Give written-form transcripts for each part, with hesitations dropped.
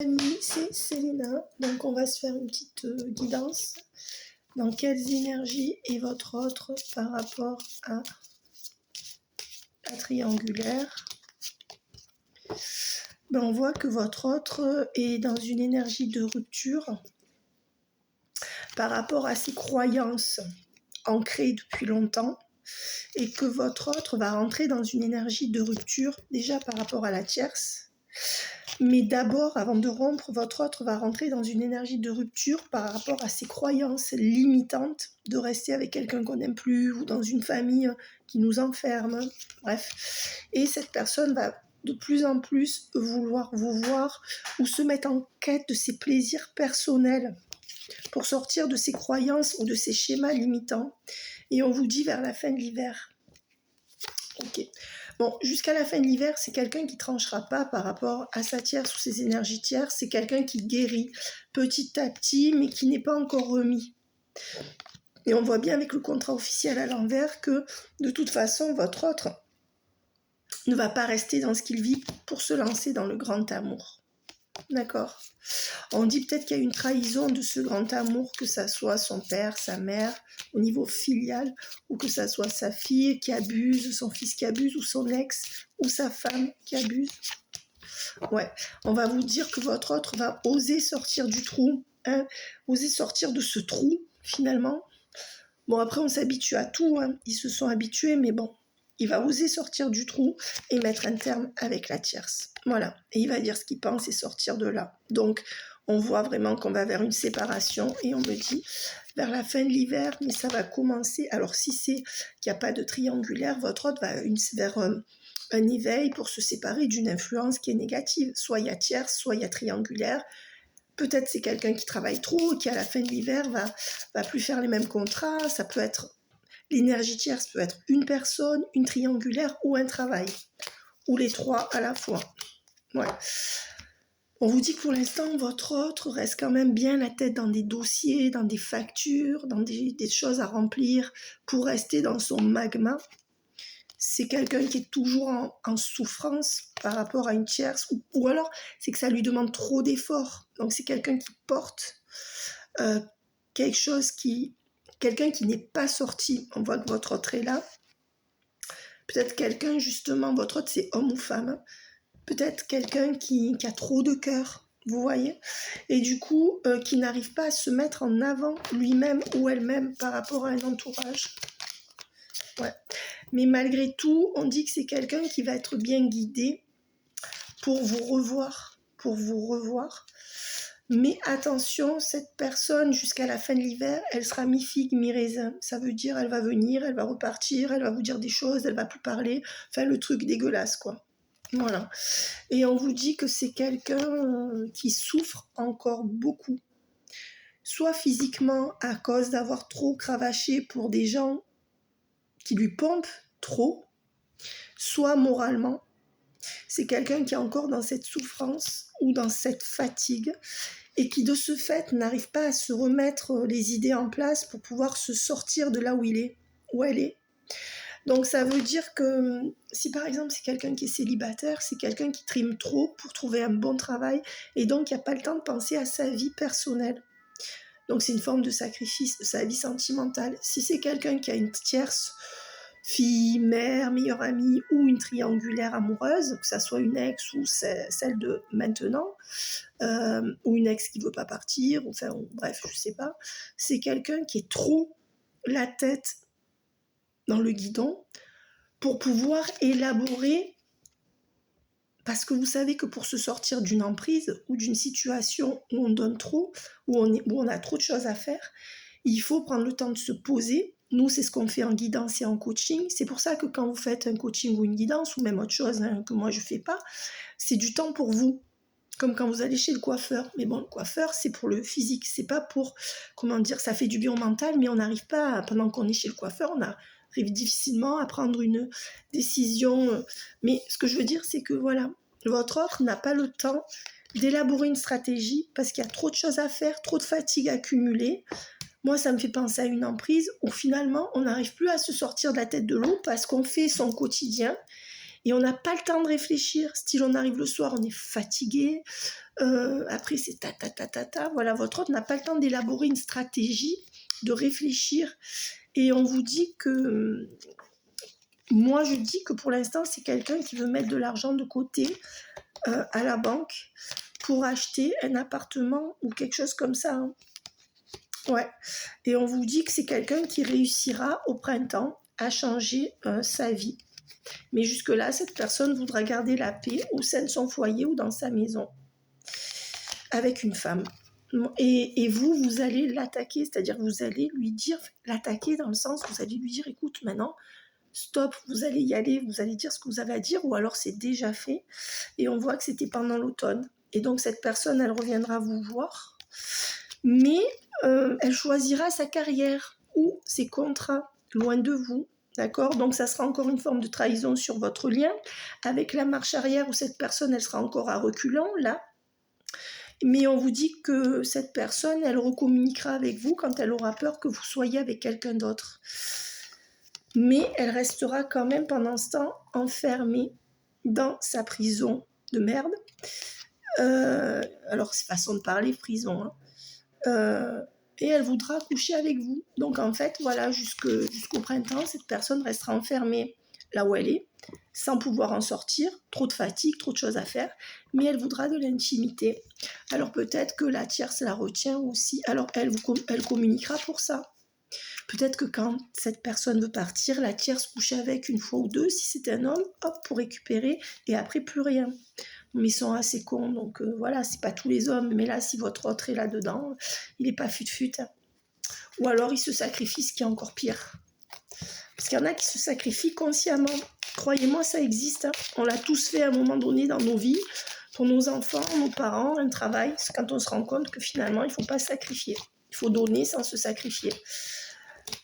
Amis, c'est Célina. Donc on va se faire une petite guidance. Dans quelles énergies est votre autre par rapport à la triangulaire? On voit que votre autre est dans une énergie de rupture par rapport à ses croyances ancrées depuis longtemps, et que votre autre va rentrer dans une énergie de rupture déjà par rapport à la tierce. Mais d'abord, avant de rompre, votre autre va rentrer dans une énergie de rupture par rapport à ses croyances limitantes de rester avec quelqu'un qu'on n'aime plus ou dans une famille qui nous enferme. Bref. Et cette personne va de plus en plus vouloir vous voir ou se mettre en quête de ses plaisirs personnels pour sortir de ses croyances ou de ses schémas limitants. Et on vous dit vers la fin de l'hiver. Ok. Bon, jusqu'à la fin de l'hiver, c'est quelqu'un qui tranchera pas par rapport à sa tierce ou ses énergies tierces. C'est quelqu'un qui guérit petit à petit, mais qui n'est pas encore remis. Et on voit bien avec le contrat officiel à l'envers que, de toute façon, votre autre ne va pas rester dans ce qu'il vit pour se lancer dans le grand amour. D'accord? On dit peut-être qu'il y a une trahison de ce grand amour, que ça soit son père, sa mère, au niveau filial, ou que ça soit sa fille qui abuse, son fils qui abuse, ou son ex, ou sa femme qui abuse. Ouais, on va vous dire que votre autre va oser sortir du trou, oser sortir de ce trou, finalement. Bon, après, on s'habitue à tout, ils se sont habitués, mais bon, il va oser sortir du trou et mettre un terme avec la tierce. Voilà, et il va dire ce qu'il pense et sortir de là. Donc, on voit vraiment qu'on va vers une séparation et on me dit vers la fin de l'hiver, mais ça va commencer. Alors, si c'est qu'il n'y a pas de triangulaire, votre autre va vers un éveil pour se séparer d'une influence qui est négative. Soit il y a tierce, soit il y a triangulaire. Peut-être c'est quelqu'un qui travaille trop, qui à la fin de l'hiver va plus faire les mêmes contrats. Ça peut être l'énergie tierce, peut être une personne, une triangulaire ou un travail, ou les trois à la fois. Ouais. On vous dit que pour l'instant, votre autre reste quand même bien la tête dans des dossiers, dans des factures, dans des choses à remplir pour rester dans son magma. C'est quelqu'un qui est toujours en souffrance par rapport à une tierce, ou alors c'est que ça lui demande trop d'efforts. Donc c'est quelqu'un qui porte quelqu'un qui n'est pas sorti. On voit que votre autre est là. Peut-être quelqu'un, justement, votre autre c'est homme ou femme. Peut-être quelqu'un qui a trop de cœur, vous voyez, et du coup qui n'arrive pas à se mettre en avant lui-même ou elle-même par rapport à un entourage. Ouais. Mais malgré tout, on dit que c'est quelqu'un qui va être bien guidé pour vous revoir. Mais attention, cette personne, jusqu'à la fin de l'hiver, elle sera mi-figue, mi-raisin. Ça veut dire, elle va venir, elle va repartir, elle va vous dire des choses, elle va plus parler. Enfin, le truc dégueulasse, quoi. Voilà. Et on vous dit que c'est quelqu'un qui souffre encore beaucoup. Soit physiquement, à cause d'avoir trop cravaché pour des gens qui lui pompent trop, soit moralement. C'est quelqu'un qui est encore dans cette souffrance ou dans cette fatigue et qui de ce fait n'arrive pas à se remettre les idées en place pour pouvoir se sortir de là où il est, où elle est. Donc ça veut dire que si par exemple c'est quelqu'un qui est célibataire, c'est quelqu'un qui trime trop pour trouver un bon travail et donc il n'y a pas le temps de penser à sa vie personnelle. Donc c'est une forme de sacrifice de sa vie sentimentale. Si c'est quelqu'un qui a une tierce, fille, mère, meilleure amie ou une triangulaire amoureuse, que ça soit une ex ou celle de maintenant, ou une ex qui ne veut pas partir, enfin bref, je sais pas, c'est quelqu'un qui est trop la tête dans le guidon pour pouvoir élaborer, parce que vous savez que pour se sortir d'une emprise ou d'une situation où on donne trop, où on a trop de choses à faire, il faut prendre le temps de se poser. Nous, c'est ce qu'on fait en guidance et en coaching. C'est pour ça que quand vous faites un coaching ou une guidance, ou même autre chose que moi je fais pas, c'est du temps pour vous. Comme quand vous allez chez le coiffeur. Mais bon, le coiffeur, c'est pour le physique. C'est pas pour, ça fait du bien au mental, mais on n'arrive pas, pendant qu'on est chez le coiffeur, on arrive difficilement à prendre une décision. Mais ce que je veux dire, c'est que voilà, votre autre n'a pas le temps d'élaborer une stratégie parce qu'il y a trop de choses à faire, trop de fatigue accumulée. Moi, ça me fait penser à une emprise où finalement, on n'arrive plus à se sortir de la tête de l'eau parce qu'on fait son quotidien et on n'a pas le temps de réfléchir. Style, on arrive le soir, on est fatigué, après c'est ta. Voilà, votre hôte n'a pas le temps d'élaborer une stratégie, de réfléchir, et on vous dit que... Moi, je dis que pour l'instant, c'est quelqu'un qui veut mettre de l'argent de côté à la banque pour acheter un appartement ou quelque chose comme ça. Hein. Ouais. Et on vous dit que c'est quelqu'un qui réussira au printemps à changer sa vie. Mais jusque-là, cette personne voudra garder la paix au sein de son foyer ou dans sa maison avec une femme. Et vous allez l'attaquer, c'est-à-dire que vous allez lui dire, l'attaquer dans le sens où vous allez lui dire, écoute, maintenant, stop, vous allez y aller, vous allez dire ce que vous avez à dire, ou alors c'est déjà fait. Et on voit que c'était pendant l'automne. Et donc cette personne, elle reviendra vous voir, mais elle choisira sa carrière ou ses contrats loin de vous. D'accord ? Donc ça sera encore une forme de trahison sur votre lien, avec la marche arrière où cette personne, elle sera encore à reculons, là. Mais on vous dit que cette personne, elle recommuniquera avec vous quand elle aura peur que vous soyez avec quelqu'un d'autre. Mais elle restera quand même pendant ce temps enfermée dans sa prison de merde. Alors, c'est façon de parler, prison. Hein. Et elle voudra coucher avec vous. Donc, en fait, voilà, jusqu'au printemps, cette personne restera enfermée là où elle est, sans pouvoir en sortir, trop de fatigue, trop de choses à faire, mais elle voudra de l'intimité. Alors, peut-être que la tierce la retient aussi. Alors, elle communiquera pour ça. Peut-être que quand cette personne veut partir, la tierce couche avec une fois ou deux, si c'est un homme, hop, pour récupérer, et après plus rien. Mais ils sont assez cons, donc voilà, c'est pas tous les hommes, mais là, si votre autre est là-dedans, il est pas fut-fut. Hein. Ou alors il se sacrifie, ce qui est encore pire. Parce qu'il y en a qui se sacrifient consciemment. Croyez-moi, ça existe. Hein. On l'a tous fait à un moment donné dans nos vies, pour nos enfants, nos parents, un travail. C'est quand on se rend compte que finalement, il ne faut pas se sacrifier. Il faut donner sans se sacrifier.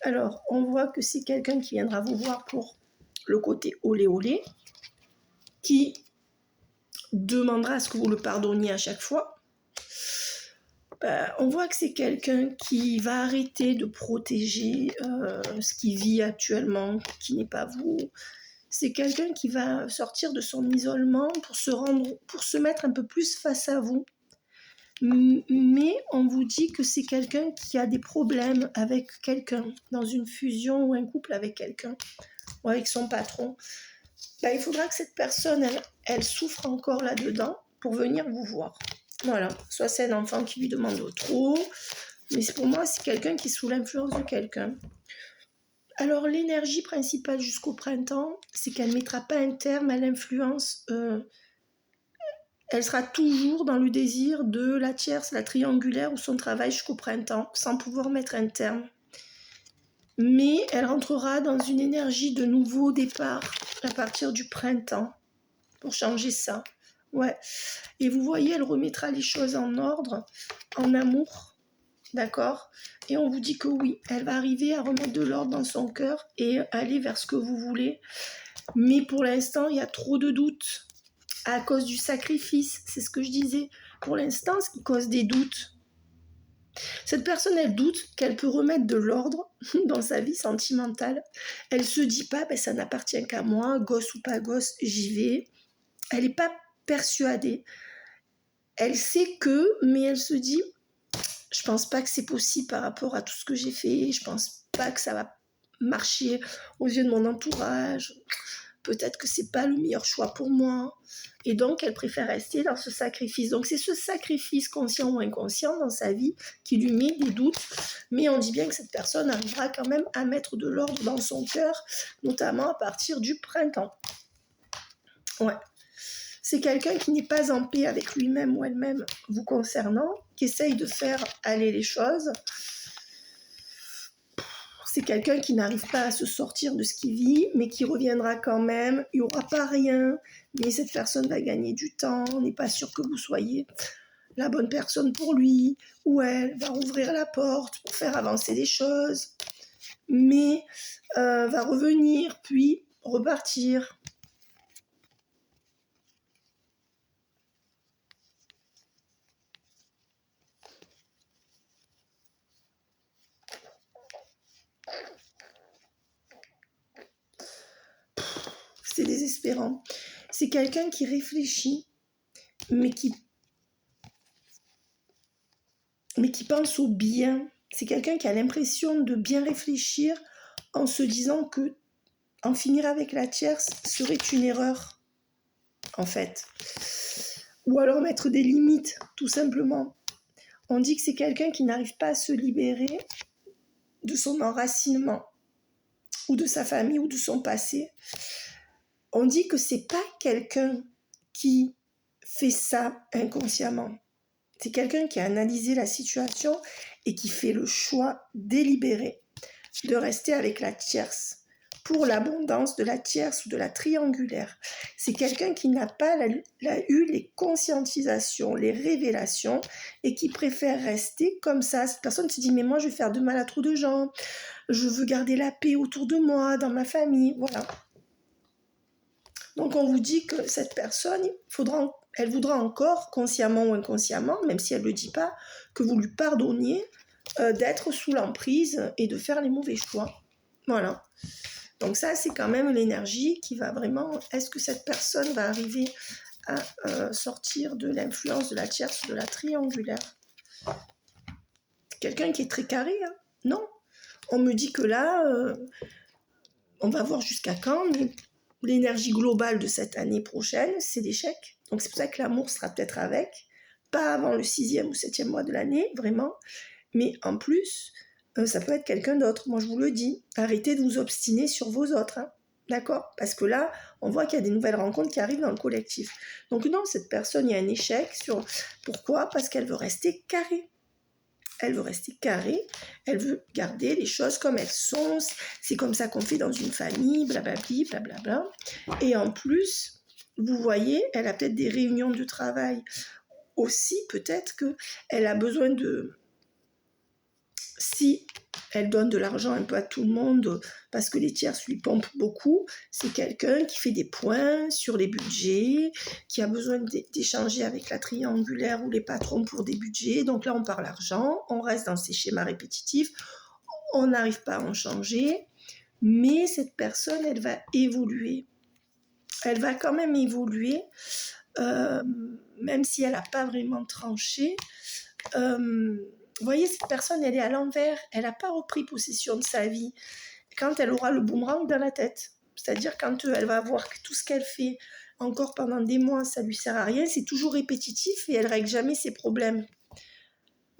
Alors, on voit que c'est quelqu'un qui viendra vous voir pour le côté olé olé, qui demandera à ce que vous le pardonniez à chaque fois. On voit que c'est quelqu'un qui va arrêter de protéger ce qu'il vit actuellement, qui n'est pas vous. C'est quelqu'un qui va sortir de son isolement pour se mettre un peu plus face à vous. Mais on vous dit que c'est quelqu'un qui a des problèmes avec quelqu'un, dans une fusion ou un couple avec quelqu'un, ou avec son patron. Il faudra que cette personne, elle souffre encore là-dedans pour venir vous voir. Voilà, soit c'est un enfant qui lui demande trop, mais pour moi, c'est quelqu'un qui est sous l'influence de quelqu'un. Alors, l'énergie principale jusqu'au printemps, c'est qu'elle ne mettra pas un terme à l'influence. Elle sera toujours dans le désir de la tierce, la triangulaire ou son travail jusqu'au printemps, sans pouvoir mettre un terme. Mais elle rentrera dans une énergie de nouveau départ à partir du printemps pour changer ça. Ouais. Et vous voyez, elle remettra les choses en ordre, en amour, d'accord ? Et on vous dit que oui, elle va arriver à remettre de l'ordre dans son cœur et aller vers ce que vous voulez. Mais pour l'instant, il y a trop de doutes à cause du sacrifice. C'est ce que je disais. Pour l'instant, ce qui cause des doutes, cette personne, elle doute qu'elle peut remettre de l'ordre dans sa vie sentimentale. Elle se dit pas, ça n'appartient qu'à moi, gosse ou pas gosse, j'y vais. Elle n'est pas persuadée. Elle sait que, mais elle se dit, je pense pas que c'est possible par rapport à tout ce que j'ai fait, je pense pas que ça va marcher aux yeux de mon entourage, peut-être que c'est pas le meilleur choix pour moi, et donc elle préfère rester dans ce sacrifice. Donc c'est ce sacrifice conscient ou inconscient dans sa vie qui lui met des doutes, mais on dit bien que cette personne arrivera quand même à mettre de l'ordre dans son cœur, notamment à partir du printemps. Ouais. C'est quelqu'un qui n'est pas en paix avec lui-même ou elle-même vous concernant, qui essaye de faire aller les choses. C'est quelqu'un qui n'arrive pas à se sortir de ce qu'il vit, mais qui reviendra quand même. Il n'y aura pas rien, mais cette personne va gagner du temps. On n'est pas sûr que vous soyez la bonne personne pour lui, ou elle va ouvrir la porte pour faire avancer les choses, mais va revenir, puis repartir. très désespérant. C'est quelqu'un qui réfléchit, mais qui pense au bien. C'est quelqu'un qui a l'impression de bien réfléchir en se disant que en finir avec la tierce serait une erreur, en fait. Ou alors mettre des limites, tout simplement. On dit que c'est quelqu'un qui n'arrive pas à se libérer de son enracinement, ou de sa famille, ou de son passé. On dit que c'est pas quelqu'un qui fait ça inconsciemment. C'est quelqu'un qui a analysé la situation et qui fait le choix délibéré de rester avec la tierce pour l'abondance de la tierce ou de la triangulaire. C'est quelqu'un qui n'a pas eu les conscientisations, les révélations et qui préfère rester comme ça. Cette personne se dit mais moi je vais faire de mal à trop de gens, je veux garder la paix autour de moi, dans ma famille, voilà. Donc on vous dit que cette personne, elle voudra encore, consciemment ou inconsciemment, même si elle ne le dit pas, que vous lui pardonniez d'être sous l'emprise et de faire les mauvais choix. Voilà. Donc ça, c'est quand même l'énergie qui va vraiment... Est-ce que cette personne va arriver à sortir de l'influence de la tierce ou de la triangulaire? Quelqu'un qui est très carré, hein? Non. On me dit que là, on va voir jusqu'à quand, mais l'énergie globale de cette année prochaine, c'est l'échec. Donc c'est pour ça que l'amour sera peut-être avec, pas avant le 6e ou 7e mois de l'année, vraiment. Mais en plus, ça peut être quelqu'un d'autre. Moi, je vous le dis, arrêtez de vous obstiner sur vos autres. Hein. D'accord? Parce que là, on voit qu'il y a des nouvelles rencontres qui arrivent dans le collectif. Donc non, cette personne, il y a un échec. Pourquoi? Parce qu'elle veut rester carrée. Elle veut rester carrée, elle veut garder les choses comme elles sont, c'est comme ça qu'on fait dans une famille, blablabli, blablabla. Et en plus, vous voyez, elle a peut-être des réunions de travail aussi, peut-être qu'elle a besoin de... Si elle donne de l'argent un peu à tout le monde parce que les tierces lui pompent beaucoup, c'est quelqu'un qui fait des points sur les budgets, qui a besoin d'échanger avec la triangulaire ou les patrons pour des budgets. Donc là, on parle argent, on reste dans ces schémas répétitifs, on n'arrive pas à en changer, mais cette personne, elle va évoluer. Elle va quand même évoluer, même si elle n'a pas vraiment tranché. Vous voyez, cette personne, elle est à l'envers. Elle n'a pas repris possession de sa vie. Quand elle aura le boomerang dans la tête, c'est-à-dire quand elle va voir que tout ce qu'elle fait encore pendant des mois, ça ne lui sert à rien, c'est toujours répétitif et elle ne règle jamais ses problèmes.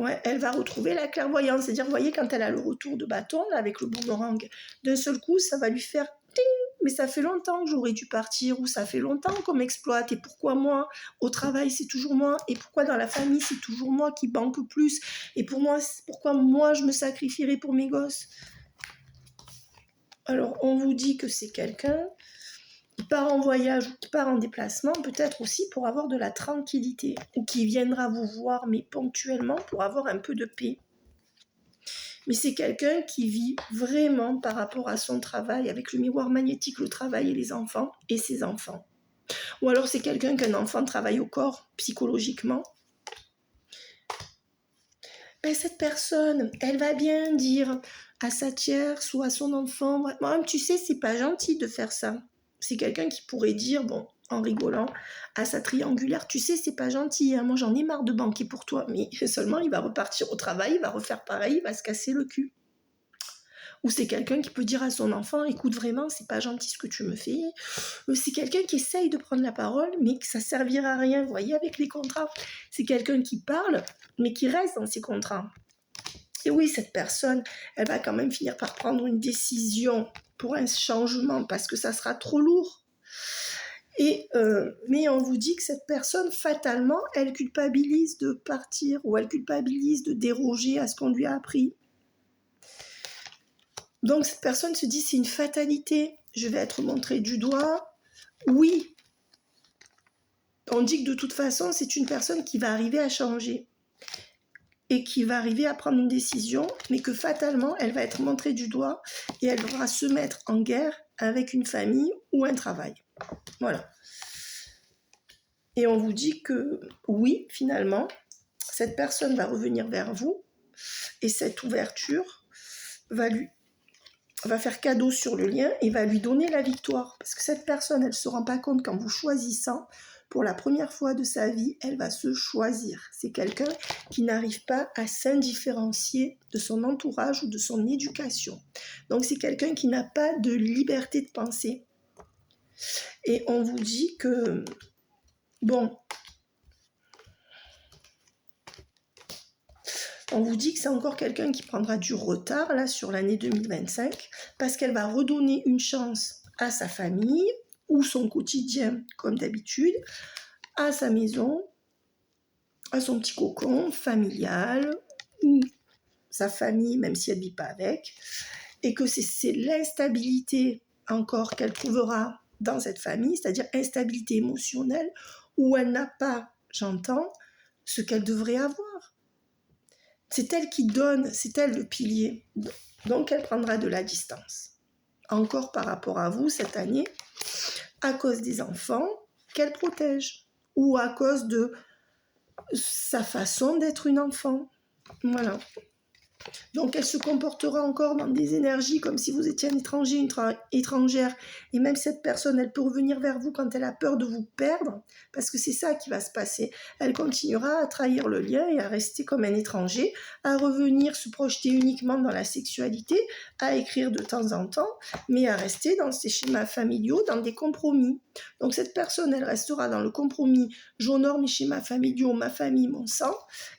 Ouais, elle va retrouver la clairvoyance. C'est-à-dire, vous voyez, quand elle a le retour de bâton, là, avec le boomerang, d'un seul coup, ça va lui faire « ting !» Mais ça fait longtemps que j'aurais dû partir, ou ça fait longtemps qu'on m'exploite, et pourquoi moi, au travail, c'est toujours moi, et pourquoi dans la famille, c'est toujours moi qui banque plus, et pourquoi moi, je me sacrifierais pour mes gosses. Alors, on vous dit que c'est quelqu'un qui part en voyage ou qui part en déplacement, peut-être aussi pour avoir de la tranquillité, ou qui viendra vous voir, mais ponctuellement, pour avoir un peu de paix. Mais c'est quelqu'un qui vit vraiment par rapport à son travail, avec le miroir magnétique, le travail et les enfants, et ses enfants. Ou alors c'est quelqu'un qu'un enfant travaille au corps, psychologiquement. Ben, cette personne, elle va bien dire à sa tierce ou à son enfant, tu sais, c'est pas gentil de faire ça. C'est quelqu'un qui pourrait dire, bon, en rigolant, à sa triangulaire, tu sais, c'est pas gentil, hein, moi j'en ai marre de banquer pour toi. Mais seulement, il va repartir au travail, il va refaire pareil, il va se casser le cul. Ou c'est quelqu'un qui peut dire à son enfant, écoute, vraiment, c'est pas gentil ce que tu me fais. C'est quelqu'un qui essaye de prendre la parole, mais que ça servira à rien. Vous voyez, avec les contrats, c'est quelqu'un qui parle, mais qui reste dans ses contrats. Et oui, cette personne, elle va quand même finir par prendre une décision pour un changement, parce que ça sera trop lourd. Mais on vous dit que cette personne, fatalement, elle culpabilise de partir, ou elle culpabilise de déroger à ce qu'on lui a appris. Donc cette personne se dit, c'est une fatalité, je vais être montrée du doigt. Oui, on dit que de toute façon, c'est une personne qui va arriver à changer et qui va arriver à prendre une décision, mais que fatalement, elle va être montrée du doigt et elle devra se mettre en guerre avec une famille ou un travail. Voilà. Et on vous dit que oui, finalement, cette personne va revenir vers vous et cette ouverture va lui va faire cadeau sur le lien et va lui donner la victoire. Parce que cette personne, elle ne se rend pas compte qu'en vous choisissant, pour la première fois de sa vie, elle va se choisir. C'est quelqu'un qui n'arrive pas à s'indifférencier de son entourage ou de son éducation. Donc c'est quelqu'un qui n'a pas de liberté de penser. Et on vous dit que, bon, on vous dit que c'est encore quelqu'un qui prendra du retard là sur l'année 2025 parce qu'elle va redonner une chance à sa famille ou son quotidien comme d'habitude, à sa maison, à son petit cocon familial ou sa famille même si elle ne vit pas avec, et que c'est l'instabilité encore qu'elle trouvera dans cette famille, c'est-à-dire instabilité émotionnelle où elle n'a pas, j'entends, ce qu'elle devrait avoir. C'est elle qui donne, c'est elle le pilier. Donc, elle prendra de la distance. Encore par rapport à vous cette année, à cause des enfants qu'elle protège ou à cause de sa façon d'être une enfant. Voilà. Donc, elle se comportera encore dans des énergies comme si vous étiez un étranger, une étrangère. Et même cette personne, elle peut revenir vers vous quand elle a peur de vous perdre, parce que c'est ça qui va se passer. Elle continuera à trahir le lien et à rester comme un étranger, à revenir se projeter uniquement dans la sexualité, à écrire de temps en temps, mais à rester dans ces schémas familiaux, dans des compromis. Donc, cette personne, elle restera dans le compromis. J'honore mes schémas familiaux, ma famille, mon sang.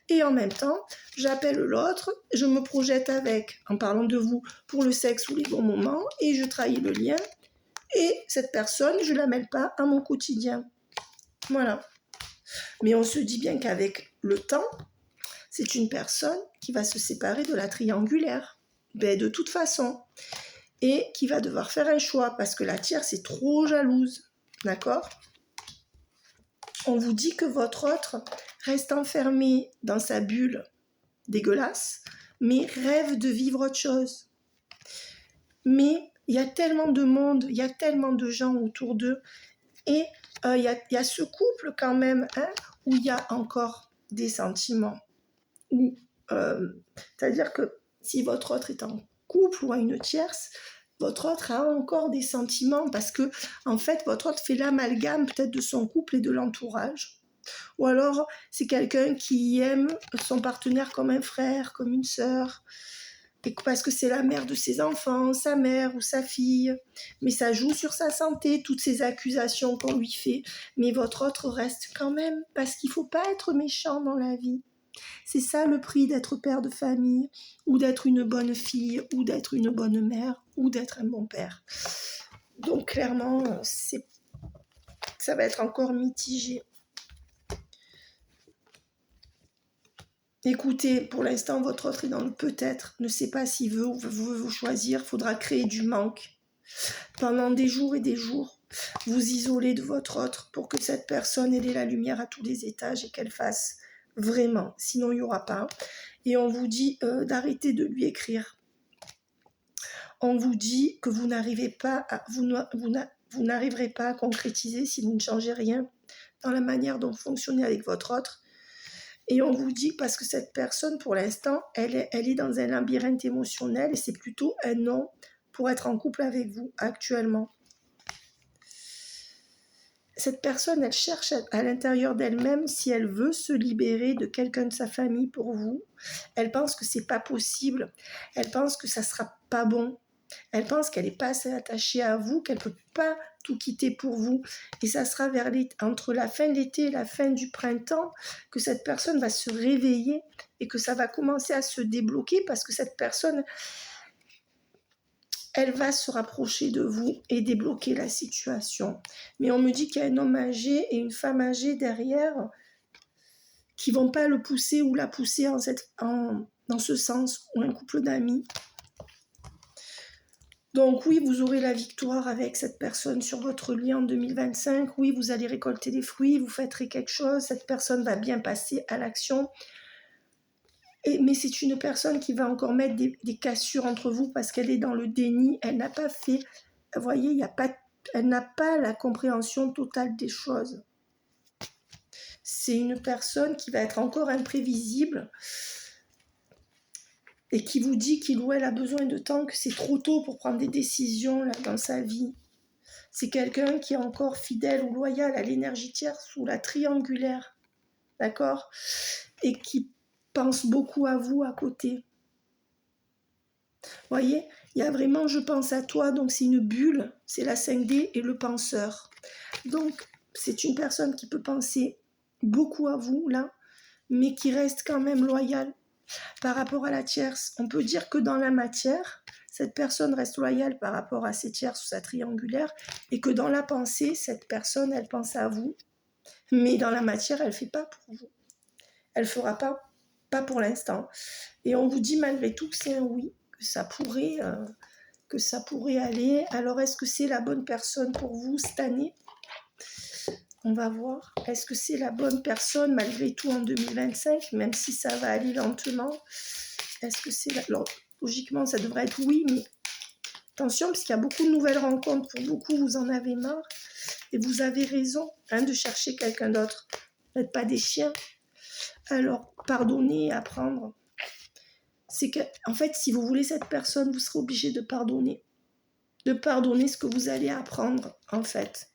Et en même temps, j'appelle l'autre, je me projette avec, en parlant de vous, pour le sexe ou les bons moments, et je trahis le lien. Et cette personne, je ne la mêle pas à mon quotidien. Voilà. Mais on se dit bien qu'avec le temps, c'est une personne qui va se séparer de la triangulaire, de toute façon, et qui va devoir faire un choix, parce que la tierce est trop jalouse. D'accord ? On vous dit que votre autre reste enfermé dans sa bulle dégueulasse, mais rêve de vivre autre chose. Mais il y a tellement de monde, il y a tellement de gens autour d'eux, et il y a ce couple quand même, où il y a encore des sentiments. C'est-à-dire que si votre autre est en couple ou à une tierce, votre autre a encore des sentiments parce que, en fait, votre autre fait l'amalgame peut-être de son couple et de l'entourage. Ou alors, c'est quelqu'un qui aime son partenaire comme un frère, comme une sœur, parce que c'est la mère de ses enfants, sa mère ou sa fille. Mais ça joue sur sa santé, toutes ces accusations qu'on lui fait. Mais votre autre reste quand même, parce qu'il ne faut pas être méchant dans la vie. C'est ça le prix d'être père de famille, ou d'être une bonne fille, ou d'être une bonne mère, ou d'être un bon père. Donc clairement, ça va être encore mitigé. Écoutez, pour l'instant, votre autre est dans le peut-être, ne sait pas s'il veut ou veut vous choisir, il faudra créer du manque. Pendant des jours et des jours, vous isolez de votre autre pour que cette personne ait la lumière à tous les étages et qu'elle fasse vraiment, sinon il n'y aura pas. Et on vous dit d'arrêter de lui écrire. On vous dit que vous n'arriverez pas à concrétiser si vous ne changez rien dans la manière dont vous fonctionnez avec votre autre. Et on vous dit, parce que cette personne, pour l'instant, elle est dans un labyrinthe émotionnel et c'est plutôt un non pour être en couple avec vous actuellement. Cette personne, elle cherche à l'intérieur d'elle-même si elle veut se libérer de quelqu'un de sa famille pour vous. Elle pense que c'est pas possible. Elle pense que ça sera pas bon. Elle pense qu'elle n'est pas assez attachée à vous, qu'elle ne peut pas tout quitter pour vous. Et ça sera entre la fin de l'été et la fin du printemps que cette personne va se réveiller et que ça va commencer à se débloquer parce que cette personne, elle va se rapprocher de vous et débloquer la situation. Mais on me dit qu'il y a un homme âgé et une femme âgée derrière qui ne vont pas le pousser ou la pousser dans ce sens, ou un couple d'amis. Donc oui, vous aurez la victoire avec cette personne sur votre lien en 2025. Oui, vous allez récolter des fruits, vous fêterez quelque chose. Cette personne va bien passer à l'action. Mais c'est une personne qui va encore mettre des cassures entre vous parce qu'elle est dans le déni. Elle n'a pas fait... Vous voyez, elle n'a pas la compréhension totale des choses. C'est une personne qui va être encore imprévisible. et qui vous dit qu'il ou elle a besoin de temps, que c'est trop tôt pour prendre des décisions là, dans sa vie. C'est quelqu'un qui est encore fidèle ou loyal à l'énergie tierce ou la triangulaire, d'accord? Et qui pense beaucoup à vous à côté. Vous voyez, il y a vraiment je pense à toi, donc c'est une bulle, c'est la 5D et le penseur. Donc, c'est une personne qui peut penser beaucoup à vous, là, mais qui reste quand même loyale par rapport à la tierce. On peut dire que dans la matière, cette personne reste loyale par rapport à ses tierces ou sa triangulaire, et que dans la pensée, cette personne, elle pense à vous, mais dans la matière, elle ne fait pas pour vous. Elle ne fera pas pour l'instant. Et on vous dit malgré tout que c'est un oui, que ça pourrait aller. Alors, est-ce que c'est la bonne personne pour vous cette année ? On va voir. Est-ce que c'est la bonne personne malgré tout en 2025, même si ça va aller lentement? Est-ce que c'est... Alors, logiquement, ça devrait être oui, mais attention, parce qu'il y a beaucoup de nouvelles rencontres. Pour beaucoup, vous en avez marre. Et vous avez raison de chercher quelqu'un d'autre. Vous n'êtes pas des chiens. Alors, pardonner et apprendre. C'est que, en fait, si vous voulez cette personne, vous serez obligé de pardonner. De pardonner ce que vous allez apprendre, en fait.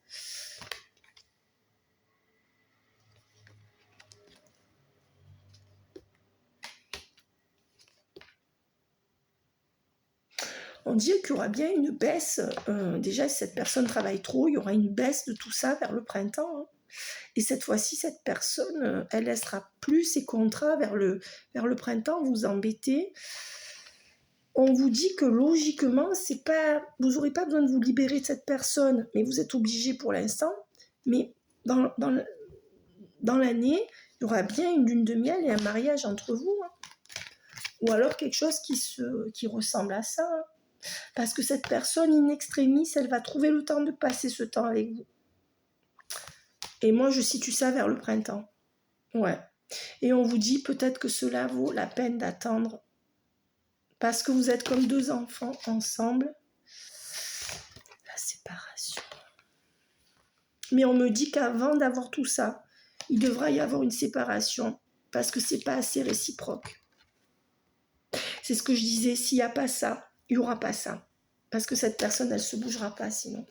On dit qu'il y aura bien une baisse. Déjà, si cette personne travaille trop, il y aura une baisse de tout ça vers le printemps. Et cette fois-ci, cette personne, elle laissera plus ses contrats vers le printemps, vous embêtez. On vous dit que logiquement, vous n'aurez pas besoin de vous libérer de cette personne, mais vous êtes obligé pour l'instant. Mais dans l'année, il y aura bien une lune de miel et un mariage entre vous. Ou alors quelque chose qui ressemble à ça. Parce que cette personne in extremis, elle va trouver le temps de passer ce temps avec vous. Et moi, je situe ça vers le printemps. Ouais. Et on vous dit peut-être que cela vaut la peine d'attendre. Parce que vous êtes comme deux enfants ensemble. La séparation. Mais on me dit qu'avant d'avoir tout ça, il devra y avoir une séparation. Parce que c'est pas assez réciproque. C'est ce que je disais. S'il n'y a pas ça, il n'y aura pas ça. Parce que cette personne, elle ne se bougera pas sinon.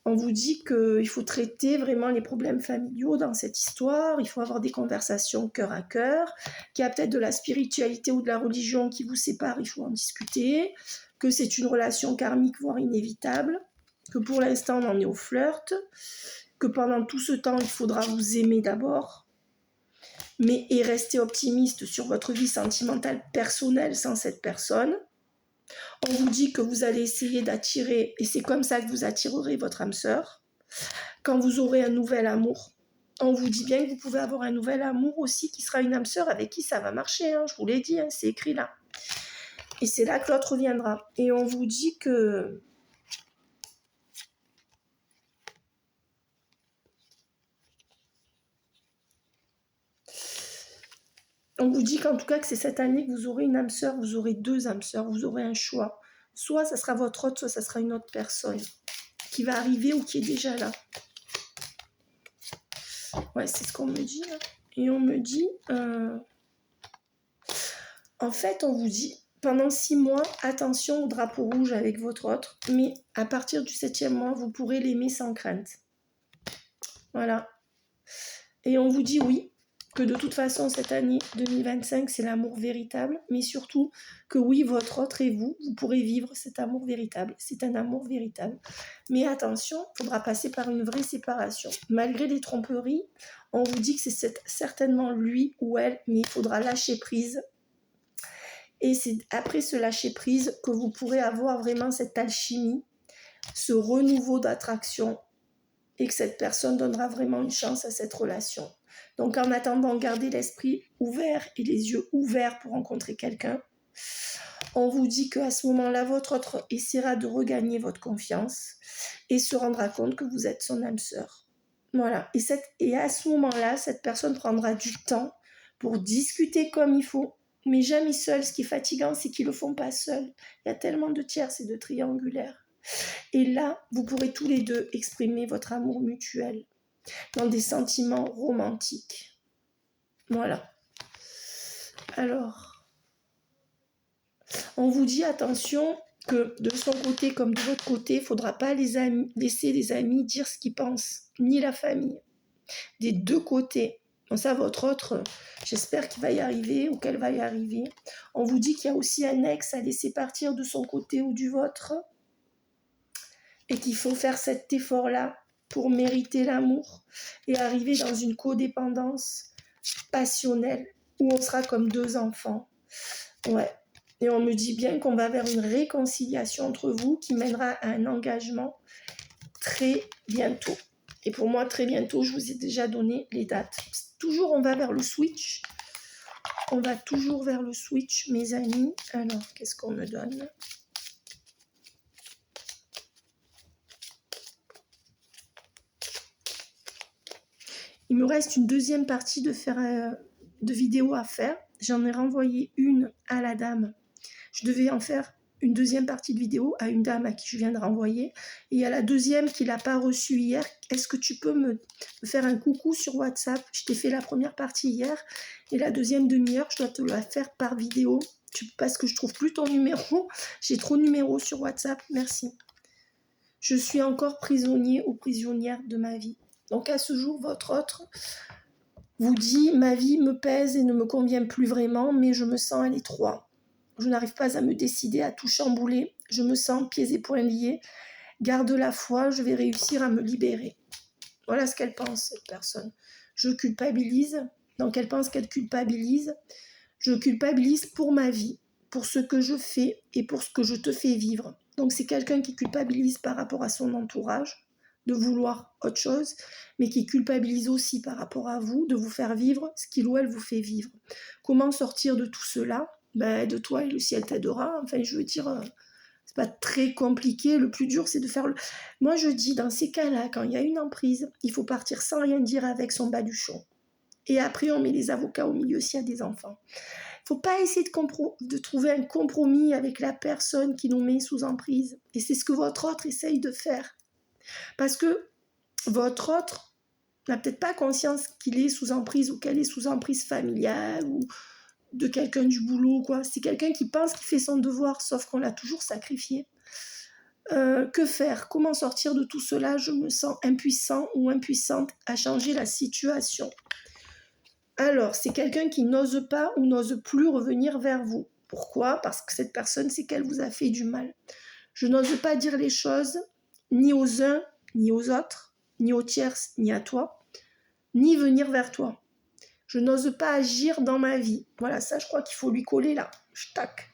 On vous dit qu'il faut traiter vraiment les problèmes familiaux dans cette histoire, il faut avoir des conversations cœur à cœur, qu'il y a peut-être de la spiritualité ou de la religion qui vous sépare, il faut en discuter, que c'est une relation karmique, voire inévitable, que pour l'instant on en est au flirt, que pendant tout ce temps il faudra vous aimer d'abord, mais et rester optimiste sur votre vie sentimentale personnelle sans cette personne. On vous dit que vous allez essayer d'attirer, et c'est comme ça que vous attirerez votre âme sœur. Quand vous aurez un nouvel amour, on vous dit bien que vous pouvez avoir un nouvel amour aussi qui sera une âme sœur avec qui ça va marcher. Je vous l'ai dit, c'est écrit là. Et c'est là que l'autre viendra. Et on vous dit que... On vous dit qu'en tout cas que c'est cette année que vous aurez une âme sœur, vous aurez deux âmes sœurs, vous aurez un choix. Soit ça sera votre autre, soit ça sera une autre personne qui va arriver ou qui est déjà là. Ouais, c'est ce qu'on me dit. Et on me dit... En fait, on vous dit, pendant 6 mois, attention au drapeau rouge avec votre autre, mais à partir du 7e mois, vous pourrez l'aimer sans crainte. Voilà. Et on vous dit oui, que de toute façon, cette année 2025, c'est l'amour véritable, mais surtout que oui, votre autre et vous pourrez vivre cet amour véritable. C'est un amour véritable. Mais attention, il faudra passer par une vraie séparation. Malgré les tromperies, on vous dit que c'est certainement lui ou elle, mais il faudra lâcher prise. Et c'est après ce lâcher-prise que vous pourrez avoir vraiment cette alchimie, ce renouveau d'attraction, et que cette personne donnera vraiment une chance à cette relation. Donc en attendant, gardez l'esprit ouvert et les yeux ouverts pour rencontrer quelqu'un. On vous dit qu'à ce moment-là, votre autre essaiera de regagner votre confiance et se rendra compte que vous êtes son âme sœur. Voilà. Et à ce moment-là, cette personne prendra du temps pour discuter comme il faut, mais jamais seul. Ce qui est fatigant, c'est qu'ils ne le font pas seuls. Il y a tellement de tierces et de triangulaires. Et là, vous pourrez tous les deux exprimer votre amour mutuel dans des sentiments romantiques. Voilà. Alors, On vous dit attention que de son côté comme de votre côté, il ne faudra pas laisser les amis dire ce qu'ils pensent, ni la famille. Des deux côtés. Donc ça, votre autre, j'espère qu'il va y arriver ou qu'elle va y arriver. On vous dit qu'il y a aussi un ex à laisser partir de son côté ou du vôtre et qu'il faut faire cet effort-là pour mériter l'amour et arriver dans une codépendance passionnelle où on sera comme deux enfants. Ouais. Et on me dit bien qu'on va vers une réconciliation entre vous qui mènera à un engagement très bientôt. Et pour moi, très bientôt, je vous ai déjà donné les dates. Toujours, on va vers le switch. On va toujours vers le switch, mes amis. Alors, qu'est-ce qu'on me donne ? Il me reste une deuxième partie de vidéo à faire. J'en ai renvoyé une à la dame. Je devais en faire une deuxième partie de vidéo à une dame à qui je viens de renvoyer. Et il y a la deuxième qui ne l'a pas reçue hier. Est-ce que tu peux me faire un coucou sur WhatsApp ? Je t'ai fait la première partie hier. Et la deuxième demi-heure, je dois te la faire par vidéo. Parce que je ne trouve plus ton numéro. J'ai trop de numéros sur WhatsApp. Merci. Je suis encore prisonnier ou prisonnière de ma vie. Donc à ce jour, votre autre vous dit « Ma vie me pèse et ne me convient plus vraiment, mais je me sens à l'étroit. Je n'arrive pas à me décider à tout chambouler. Je me sens pieds et poings liés. Garde la foi, je vais réussir à me libérer. » Voilà ce qu'elle pense, cette personne. Je culpabilise. Donc elle pense qu'elle culpabilise. Je culpabilise pour ma vie, pour ce que je fais et pour ce que je te fais vivre. Donc c'est quelqu'un qui culpabilise par rapport à son entourage, de vouloir autre chose, mais qui culpabilise aussi par rapport à vous, de vous faire vivre ce qu'il ou elle vous fait vivre. Comment sortir de tout cela ? De toi et le ciel t'aidera. Enfin, je veux dire, c'est pas très compliqué. Le plus dur, c'est de faire le... Moi, je dis, dans ces cas-là, quand il y a une emprise, il faut partir sans rien dire avec son baluchon. Et après, on met les avocats au milieu s'il y a des enfants. Il ne faut pas essayer de trouver un compromis avec la personne qui nous met sous emprise. Et c'est ce que votre autre essaye de faire. Parce que votre autre n'a peut-être pas conscience qu'il est sous emprise ou qu'elle est sous emprise familiale ou de quelqu'un du boulot, quoi. C'est quelqu'un qui pense qu'il fait son devoir, sauf qu'on l'a toujours sacrifié. Que faire ? Comment sortir de tout cela ? Je me sens impuissant ou impuissante à changer la situation. Alors, c'est quelqu'un qui n'ose pas ou n'ose plus revenir vers vous. Pourquoi ? Parce que cette personne, c'est qu'elle vous a fait du mal. Je n'ose pas dire les choses, ni aux uns, ni aux autres, ni aux tierces, ni à toi, ni venir vers toi. Je n'ose pas agir dans ma vie. Voilà, ça, je crois qu'il faut lui coller là. Tac.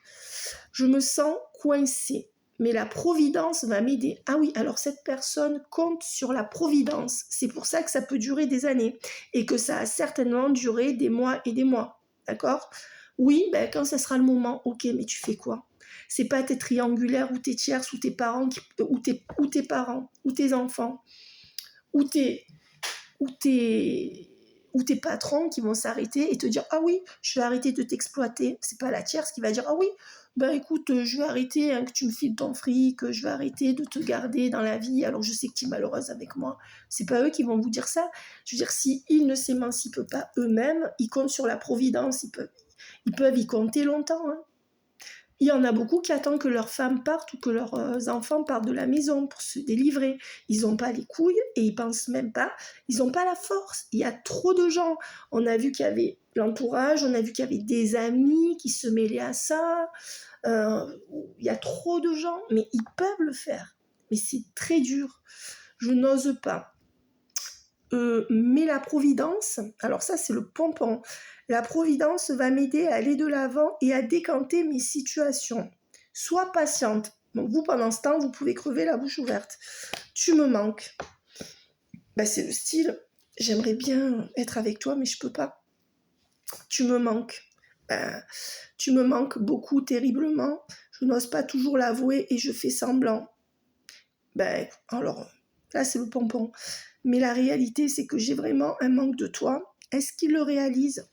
Je me sens coincée. Mais la providence va m'aider. Ah oui, alors cette personne compte sur la providence. C'est pour ça que ça peut durer des années. Et que ça a certainement duré des mois et des mois. D'accord ? Oui, quand ça sera le moment, ok, mais tu fais quoi ? C'est pas tes triangulaires ou tes tierces ou tes parents, ou tes parents, ou tes enfants, ou tes patrons qui vont s'arrêter et te dire « Ah oui, je vais arrêter de t'exploiter. » C'est pas la tierce qui va dire « Ah oui, écoute, je vais arrêter que tu me files ton fric, je vais arrêter de te garder dans la vie, alors je sais que tu es malheureuse avec moi. » C'est pas eux qui vont vous dire ça. Je veux dire, s'ils ne s'émancipent pas eux-mêmes, ils comptent sur la providence, ils peuvent y compter longtemps. Hein. Il y en a beaucoup qui attendent que leurs femmes partent ou que leurs enfants partent de la maison pour se délivrer. Ils n'ont pas les couilles et ils pensent même pas. Ils n'ont pas la force. Il y a trop de gens. On a vu qu'il y avait l'entourage, on a vu qu'il y avait des amis qui se mêlaient à ça. Il y a trop de gens, mais ils peuvent le faire. Mais c'est très dur. Je n'ose pas. Mais la providence, alors ça c'est le pompon, la providence va m'aider à aller de l'avant et à décanter mes situations. Sois patiente. Donc vous, pendant ce temps, vous pouvez crever la bouche ouverte. Tu me manques. C'est le style, j'aimerais bien être avec toi, mais je peux pas. Tu me manques. Tu me manques beaucoup, terriblement. Je n'ose pas toujours l'avouer et je fais semblant. Alors, là c'est le pompon. Mais la réalité, c'est que j'ai vraiment un manque de toi. Est-ce qu'ils le réalisent ?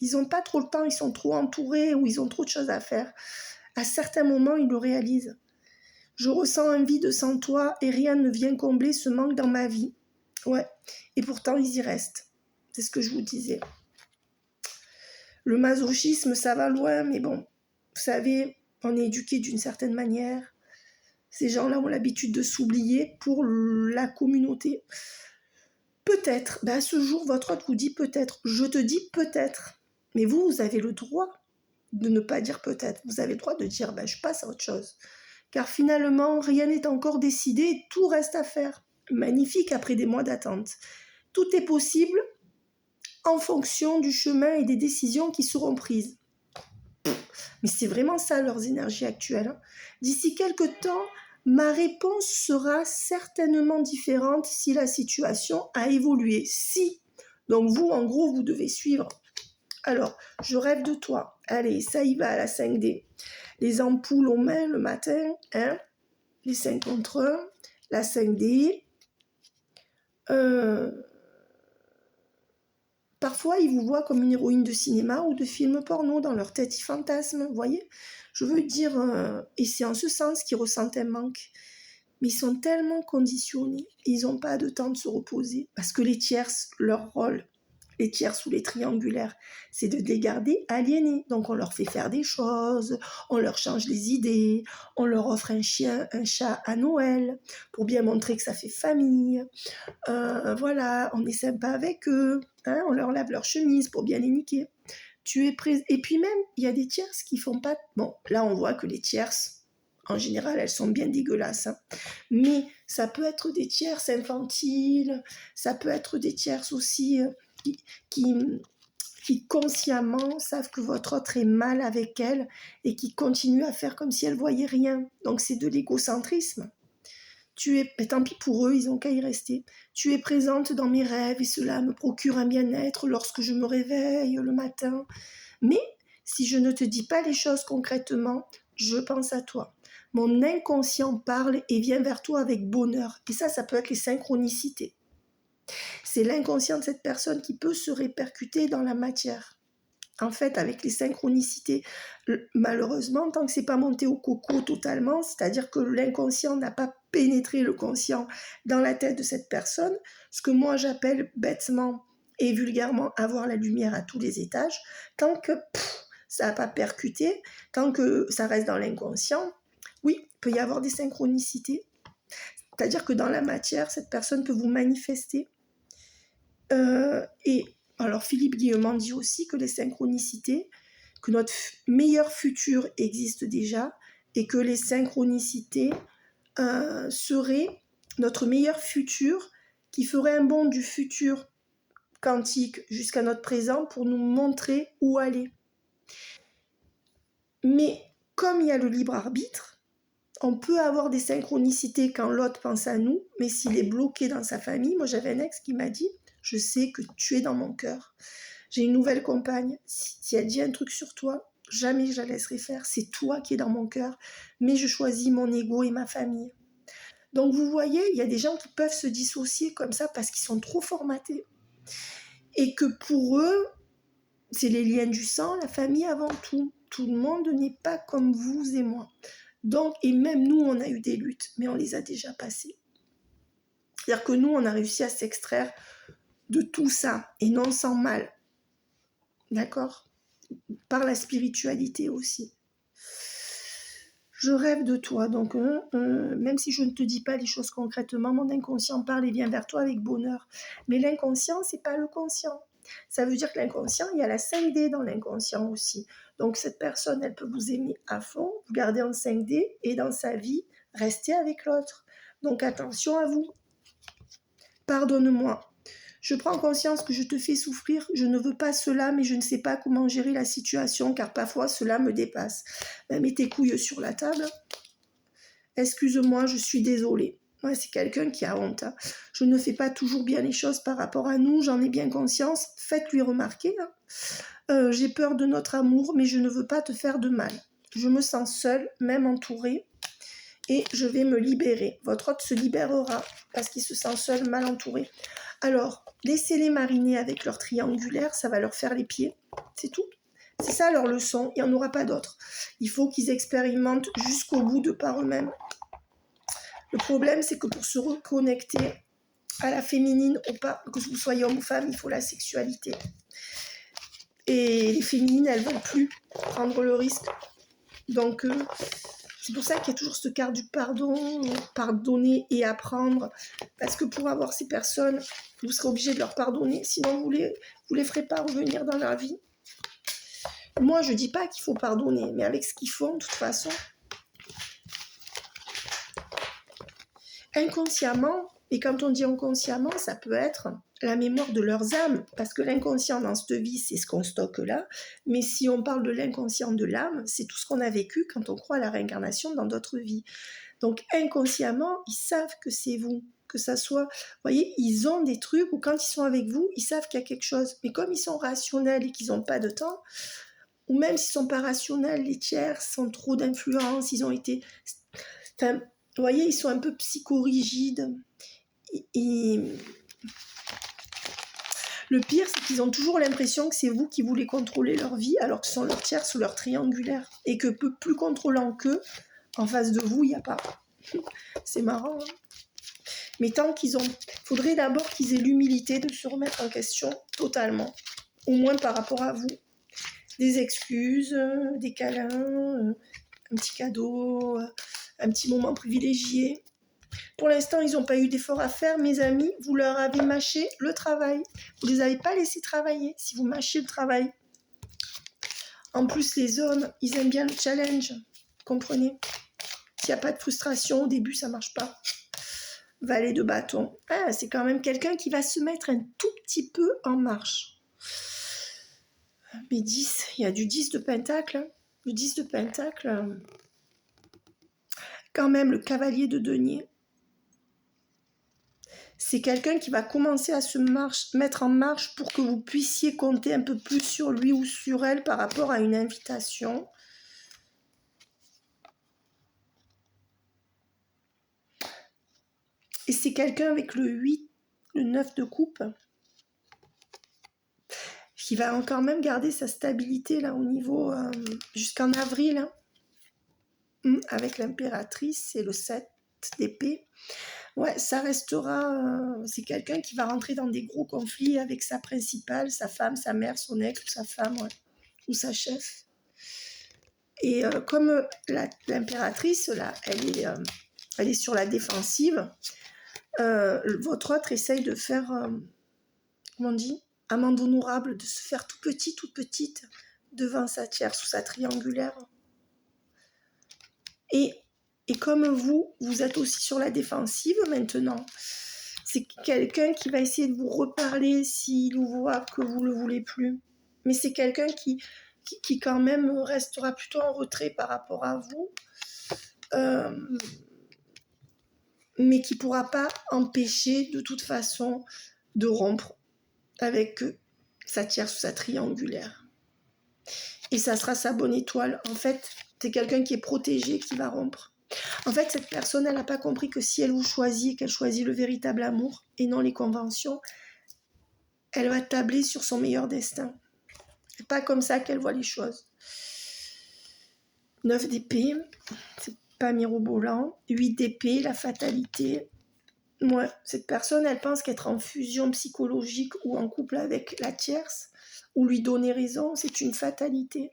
Ils n'ont pas trop le temps, ils sont trop entourés ou ils ont trop de choses à faire. À certains moments, ils le réalisent. Je ressens un vide sans toi et rien ne vient combler ce manque dans ma vie. Ouais, et pourtant, ils y restent. C'est ce que je vous disais. Le masochisme, ça va loin, mais bon, vous savez, on est éduqué d'une certaine manière. Ces gens-là ont l'habitude de s'oublier pour la communauté. Peut-être, à ce jour, votre hôte vous dit peut-être. Je te dis peut-être. Mais vous avez le droit de ne pas dire peut-être. Vous avez le droit de dire je passe à autre chose. Car finalement, rien n'est encore décidé et tout reste à faire. Magnifique après des mois d'attente. Tout est possible en fonction du chemin et des décisions qui seront prises. Mais c'est vraiment ça leurs énergies actuelles. D'ici quelques temps, ma réponse sera certainement différente si la situation a évolué. Si. Donc vous, en gros, vous devez suivre. Alors, je rêve de toi. Allez, ça y va à la 5D. Les ampoules aux mains le matin, les 5 contre 1, la 5D. Parfois, ils vous voient comme une héroïne de cinéma ou de film porno. Dans leur tête, ils fantasment, vous voyez. Je veux dire, et c'est en ce sens qu'ils ressentent un manque. Mais ils sont tellement conditionnés, ils n'ont pas de temps de se reposer. Parce que les tierces, leur rôle, les tierces ou les triangulaires, c'est de les garder aliénés. Donc on leur fait faire des choses, on leur change les idées, on leur offre un chien, un chat à Noël, pour bien montrer que ça fait famille. Voilà, on est sympa avec eux, on leur lave leur chemise pour bien les niquer. Et puis même, il y a des tierces qui font pas... Bon, là on voit que les tierces, en général, elles sont bien dégueulasses. Mais ça peut être des tierces infantiles, ça peut être des tierces aussi qui consciemment savent que votre autre est mal avec elle et qui continuent à faire comme si elle voyait rien. Donc c'est de l'égocentrisme. Tant pis pour eux, ils n'ont qu'à y rester. Tu es présente dans mes rêves et cela me procure un bien-être lorsque je me réveille le matin. Mais si je ne te dis pas les choses concrètement, je pense à toi. Mon inconscient parle et vient vers toi avec bonheur. Et ça peut être les synchronicités. C'est l'inconscient de cette personne qui peut se répercuter dans la matière. En fait, avec les synchronicités, malheureusement, tant que c'est pas monté au coco totalement, c'est-à-dire que l'inconscient n'a pas pénétré le conscient dans la tête de cette personne, ce que moi j'appelle bêtement et vulgairement avoir la lumière à tous les étages, tant que ça n'a pas percuté, tant que ça reste dans l'inconscient, oui, il peut y avoir des synchronicités. C'est-à-dire que dans la matière, cette personne peut vous manifester. Et alors Philippe Guillemont dit aussi que les synchronicités, que notre meilleur futur existe déjà et que les synchronicités seraient notre meilleur futur qui ferait un bond du futur quantique jusqu'à notre présent pour nous montrer où aller. Mais comme il y a le libre arbitre, on peut avoir des synchronicités quand l'autre pense à nous, mais s'il est bloqué dans sa famille, moi j'avais un ex qui m'a dit « Je sais que tu es dans mon cœur. J'ai une nouvelle compagne. Si elle dit un truc sur toi, jamais je la laisserai faire. C'est toi qui es dans mon cœur. Mais je choisis mon ego et ma famille. » Donc vous voyez, il y a des gens qui peuvent se dissocier comme ça parce qu'ils sont trop formatés. Et que pour eux, c'est les liens du sang, la famille avant tout. Tout le monde n'est pas comme vous et moi. Donc, et même nous, on a eu des luttes, mais on les a déjà passées. C'est-à-dire que nous, on a réussi à s'extraire de tout ça, et non sans mal. D'accord ? Par la spiritualité aussi. Je rêve de toi, donc même si je ne te dis pas les choses concrètement, mon inconscient parle et vient vers toi avec bonheur. Mais l'inconscient, c'est pas le conscient. Ça veut dire que l'inconscient, il y a la 5D dans l'inconscient aussi. Donc cette personne, elle peut vous aimer à fond, vous garder en 5D et dans sa vie, rester avec l'autre. Donc attention à vous. Pardonne-moi. Je prends conscience que je te fais souffrir, je ne veux pas cela, mais je ne sais pas comment gérer la situation, car parfois cela me dépasse. Mets tes couilles sur la table. Excuse-moi, je suis désolée. Ouais, c'est quelqu'un qui a honte. Je ne fais pas toujours bien les choses par rapport à nous, j'en ai bien conscience. Faites-lui remarquer. J'ai peur de notre amour, mais je ne veux pas te faire de mal. Je me sens seule, même entourée, et je vais me libérer. Votre hôte se libérera parce qu'il se sent seul, mal entouré. Alors, laissez-les mariner avec leur triangulaire, ça va leur faire les pieds, c'est tout. C'est ça leur leçon, il n'y en aura pas d'autre. Il faut qu'ils expérimentent jusqu'au bout de par eux-mêmes. Le problème, c'est que pour se reconnecter à la féminine, ou pas, que vous soyez homme ou femme, il faut la sexualité. Et les féminines, elles ne veulent plus prendre le risque Donc, c'est pour ça qu'il y a toujours cette carte du pardon, pardonner et apprendre. Parce que pour avoir ces personnes, vous serez obligé de leur pardonner, sinon vous les ferez pas revenir dans la vie. Moi, je dis pas qu'il faut pardonner, mais avec ce qu'ils font, de toute façon, inconsciemment, et quand on dit inconsciemment, ça peut être la mémoire de leurs âmes, parce que l'inconscient dans cette vie, c'est ce qu'on stocke là, mais si on parle de l'inconscient de l'âme, c'est tout ce qu'on a vécu quand on croit à la réincarnation dans d'autres vies. Donc inconsciemment, ils savent que c'est vous, que ça soit, vous voyez, ils ont des trucs où quand ils sont avec vous, ils savent qu'il y a quelque chose, mais comme ils sont rationnels et qu'ils n'ont pas de temps, ou même s'ils sont pas rationnels, les tiers sont trop d'influence, ils ont été... Enfin, vous voyez, ils sont un peu psychorigides. Et le pire, c'est qu'ils ont toujours l'impression que c'est vous qui voulez contrôler leur vie, alors que ce sont leurs tiers ou leurs triangulaires. Et que plus contrôlant qu'eux, en face de vous, il n'y a pas. C'est marrant, hein. Mais tant qu'ils ont... Il faudrait d'abord qu'ils aient l'humilité de se remettre en question totalement. Au moins par rapport à vous. Des excuses, des câlins, un petit cadeau, un petit moment privilégié. Pour l'instant, ils n'ont pas eu d'effort à faire, mes amis. Vous leur avez mâché le travail. Vous ne les avez pas laissés travailler si vous mâchez le travail. En plus, les hommes, ils aiment bien le challenge. Comprenez? S'il n'y a pas de frustration, au début, ça ne marche pas. Valet de bâton. Ah, c'est quand même quelqu'un qui va se mettre un tout petit peu en marche. Mais 10, il y a du 10 de pentacle. Le 10 de pentacle, quand même, le cavalier de denier. C'est quelqu'un qui va commencer à se mettre en marche pour que vous puissiez compter un peu plus sur lui ou sur elle par rapport à une invitation. Et c'est quelqu'un avec le 8, le 9 de coupe, qui va quand même garder sa stabilité là au niveau jusqu'en avril, hein, avec l'impératrice et le 7 d'épée. Ouais, ça restera... c'est quelqu'un qui va rentrer dans des gros conflits avec sa principale, sa femme, sa mère, son ex ou sa femme, ouais, ou sa chef. Et comme l'impératrice, là, elle est sur la défensive, votre autre essaye de faire, comment on dit, amende honorable, de se faire tout petit, toute petite, devant sa tierce ou sa triangulaire. Et comme vous êtes aussi sur la défensive maintenant, c'est quelqu'un qui va essayer de vous reparler s'il voit que vous ne le voulez plus. Mais c'est quelqu'un qui quand même restera plutôt en retrait par rapport à vous, mais qui ne pourra pas empêcher de toute façon de rompre avec sa tierce ou sa triangulaire. Et ça sera sa bonne étoile. En fait, c'est quelqu'un qui est protégé qui va rompre. En fait, cette personne, elle n'a pas compris que si elle vous choisit, qu'elle choisit le véritable amour et non les conventions, elle va tabler sur son meilleur destin. C'est pas comme ça qu'elle voit les choses. 9 d'épée, c'est pas mirobolant. 8 d'épée, la fatalité. Ouais, cette personne, elle pense qu'être en fusion psychologique ou en couple avec la tierce, ou lui donner raison, c'est une fatalité.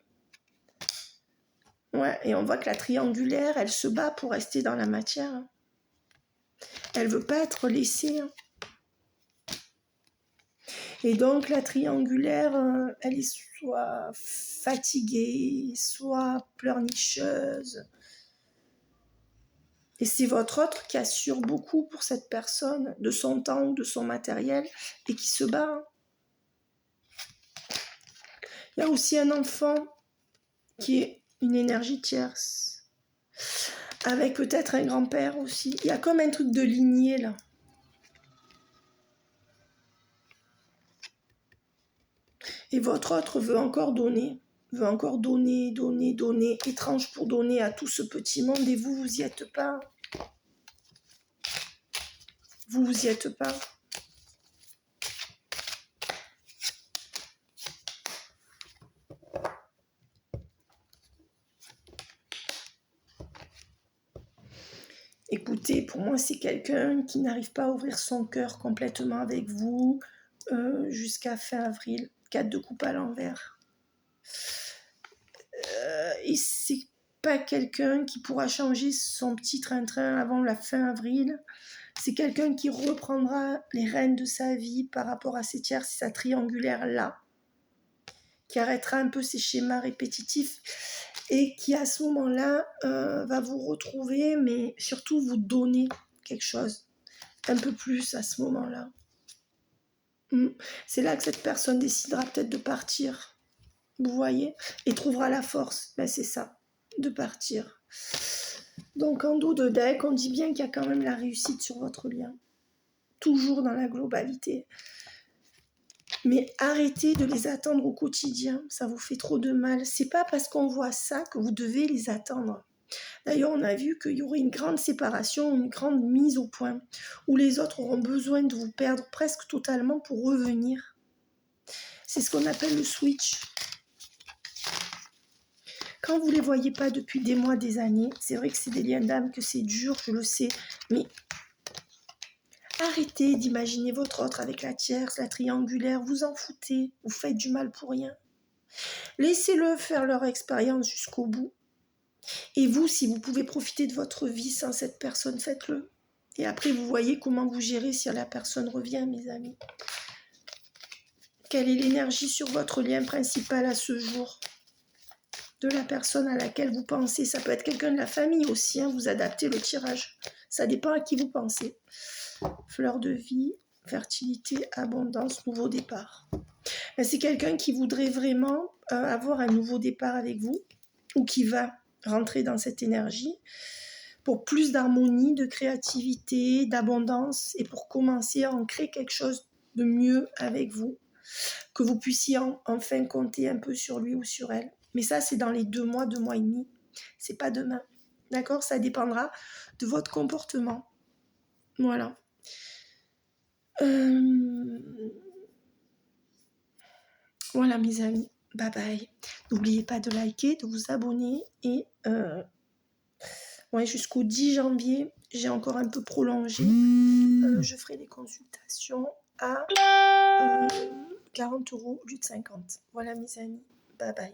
Ouais, et on voit que la triangulaire, elle se bat pour rester dans la matière. Elle veut pas être laissée. Et donc la triangulaire, elle est soit fatiguée, soit pleurnicheuse. Et c'est votre autre qui assure beaucoup pour cette personne, de son temps ou de son matériel, et qui se bat. Il y a aussi un enfant qui est une énergie tierce, avec peut-être un grand-père aussi. Il y a comme un truc de lignée là. Et votre autre veut encore donner, donner, étrange pour donner à tout ce petit monde, et vous y êtes pas. Vous y êtes pas. Écoutez, pour moi, c'est quelqu'un qui n'arrive pas à ouvrir son cœur complètement avec vous jusqu'à fin avril. 4 de coupe à l'envers. Et pas quelqu'un qui pourra changer son petit train-train avant la fin avril. C'est quelqu'un qui reprendra les rênes de sa vie par rapport à ses tierces et sa triangulaire-là, qui arrêtera un peu ses schémas répétitifs et qui, à ce moment-là, va vous retrouver, mais surtout vous donner quelque chose, un peu plus à ce moment-là. C'est là que cette personne décidera peut-être de partir, vous voyez, et trouvera la force, ben c'est ça, de partir. Donc en dos de deck, on dit bien qu'il y a quand même la réussite sur votre lien, toujours dans la globalité. Mais arrêtez de les attendre au quotidien, ça vous fait trop de mal. C'est pas parce qu'on voit ça que vous devez les attendre. D'ailleurs, on a vu qu'il y aurait une grande séparation, une grande mise au point, où les autres auront besoin de vous perdre presque totalement pour revenir. C'est ce qu'on appelle le switch. Quand vous ne les voyez pas depuis des mois, des années, c'est vrai que c'est des liens d'âme, que c'est dur, je le sais, mais arrêtez d'imaginer votre autre avec la tierce, la triangulaire, vous en foutez, vous faites du mal pour rien. Laissez-le faire leur expérience jusqu'au bout. Et vous, si vous pouvez profiter de votre vie sans cette personne, faites-le. Et après, vous voyez comment vous gérez si la personne revient, mes amis. Quelle est l'énergie sur votre lien principal à ce jour ? De la personne à laquelle vous pensez. Ça peut être quelqu'un de la famille aussi, hein, vous adaptez le tirage. Ça dépend à qui vous pensez. Fleur de vie, fertilité, abondance, nouveau départ. C'est quelqu'un qui voudrait vraiment avoir un nouveau départ avec vous ou qui va rentrer dans cette énergie pour plus d'harmonie, de créativité, d'abondance et pour commencer à en créer quelque chose de mieux avec vous, que vous puissiez enfin compter un peu sur lui ou sur elle. Mais ça, c'est dans les 2 mois, 2 mois et demi. C'est pas demain. D'accord ? Ça dépendra de votre comportement. Voilà. Voilà, mes amis. Bye bye. N'oubliez pas de liker, de vous abonner. Et jusqu'au 10 janvier, j'ai encore un peu prolongé. Je ferai des consultations à 40 € au lieu de 50. Voilà, mes amis. Bye bye.